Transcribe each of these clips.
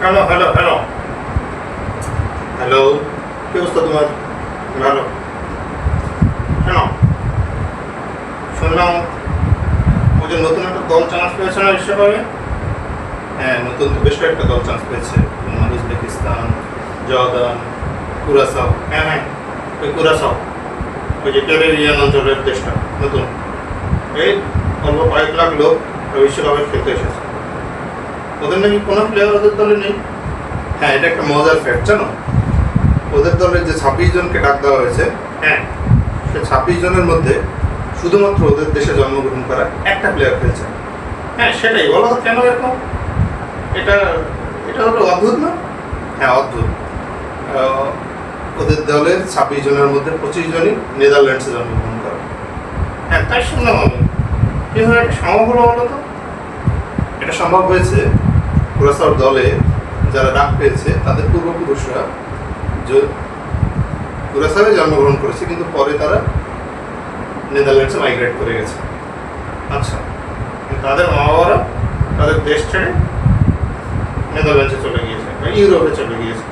Hello hello hello hello, কি অবস্থা তোমার? ভালো। শোনো, শুনলাম ওই যে নতুন একটা দল চান্স পেয়েছে না বিশ্বকাপে। হ্যাঁ, নতুন তো বেশ কয়েকটা দল চান্স পেয়েছে, তোমার উজবেকিস্তান, জর্দান, কুরাসাও। হ্যাঁ হ্যাঁ, ওই কুরাসাও, ওই যে ক্যারিবিয়ান অঞ্চলের দেশটা নতুন। এই অল্প কয়েক লাখ লোক বিশ্বকাপে খেলতে এসেছে। ওদের নাকি কোনো প্লেয়ার ওদের দলে নেই। হ্যাঁ, এটা একটা মজার ফ্যাক্ট জানো। ওদের দলের যে 26 জনকে ডাক দেওয়া হয়েছে, হ্যাঁ, সে 26 জনের মধ্যে শুধুমাত্র ওদের দেশে জন্মগ্রহণ করা একটা প্লেয়ার খেলছে। হ্যাঁ, সেটাই বলো তো কেন এরকম? এটা এটা হলো অদ্ভুত না? হ্যাঁ, অদ্ভুত। ওদের দলের 26 জনের মধ্যে 25 জনই নেদারল্যান্ডসে জন্মগ্রহণ করে। হ্যাঁ, তাই শুনলাম আমি। কীভাবে এটা সম্ভব হলো বলো তো? এটা সম্ভব হয়েছে কুরাসাওর দলে যারা ডাক পেয়েছে তাদের পূর্বপুরুষরা কুরাসাওয়ে জন্মগ্রহণ করেছে, কিন্তু পরে তারা নেদারল্যান্ডসে মাইগ্রেট করে গেছে। আচ্ছা, তাদের মা বাবারা তাদের দেশ ছেড়ে নেদারল্যান্ডসে চলে গিয়েছে বা ইউরোপে চলে গিয়েছে।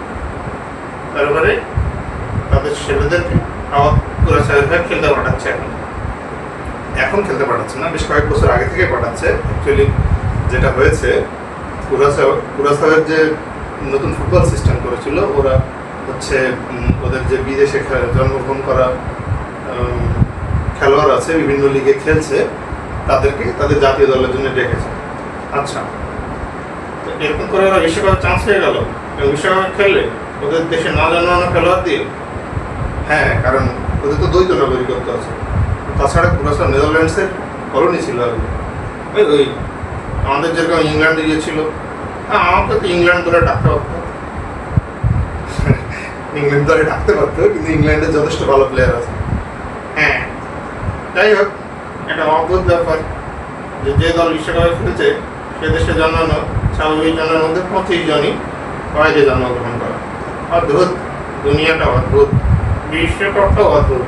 তারপরে তাদের ছেলেদেরকে আবার কুরাসাওয়ের হয়ে খেলতে পাঠাচ্ছে। এখন খেলতে পাঠাচ্ছে না, বেশ কয়েক বছর আগে থেকে পাঠাচ্ছে। অ্যাকচুয়ালি যেটা হয়েছে, কুরাসাওয়ের যে নতুন ফুটবল সিস্টেম করেছিল, ওরা হচ্ছে ওদের যে বিদেশে জন্মগ্রহণ করা খেলোয়াড় আছে, বিভিন্ন লিগে খেলছে, তাদেরকে তাদের জাতীয় দলের জন্য ডেকেছে। আচ্ছা, তো এরকম করে ওরা বিশ্বকাপে চান্স পেয়ে গেল এবং বিশ্বকাপে খেললে ওদের দেশে না জন্মানো খেলোয়াড় দিয়ে। হ্যাঁ, কারণ ওদের তো দ্বৈত নাগরিকত্ব আছে। তাছাড়া কুরাসাও নেদারল্যান্ডসের কলোনি ছিল আগে। ওই আমাদের যেরকম ইংল্যান্ডে গিয়েছিল, আমাকে তো ইংল্যান্ড ধরে ডাকতে পারতো, ইংল্যান্ড ধরে ডাকতে পারতো, কিন্তু ইংল্যান্ডের যথেষ্ট ভালো প্লেয়ার আছে। হ্যাঁ, যাই হোক, এটা অদ্ভুত ব্যাপার যে যে দল বিশ্বকাপে খেলছে সে দেশে জন্মানো 26 জনের মধ্যে 25 জনই বাইরে জন্মগ্রহণ করা। অদ্ভুত, দুনিয়াটা অদ্ভুত, বিশ্বকাপটাও অদ্ভুত।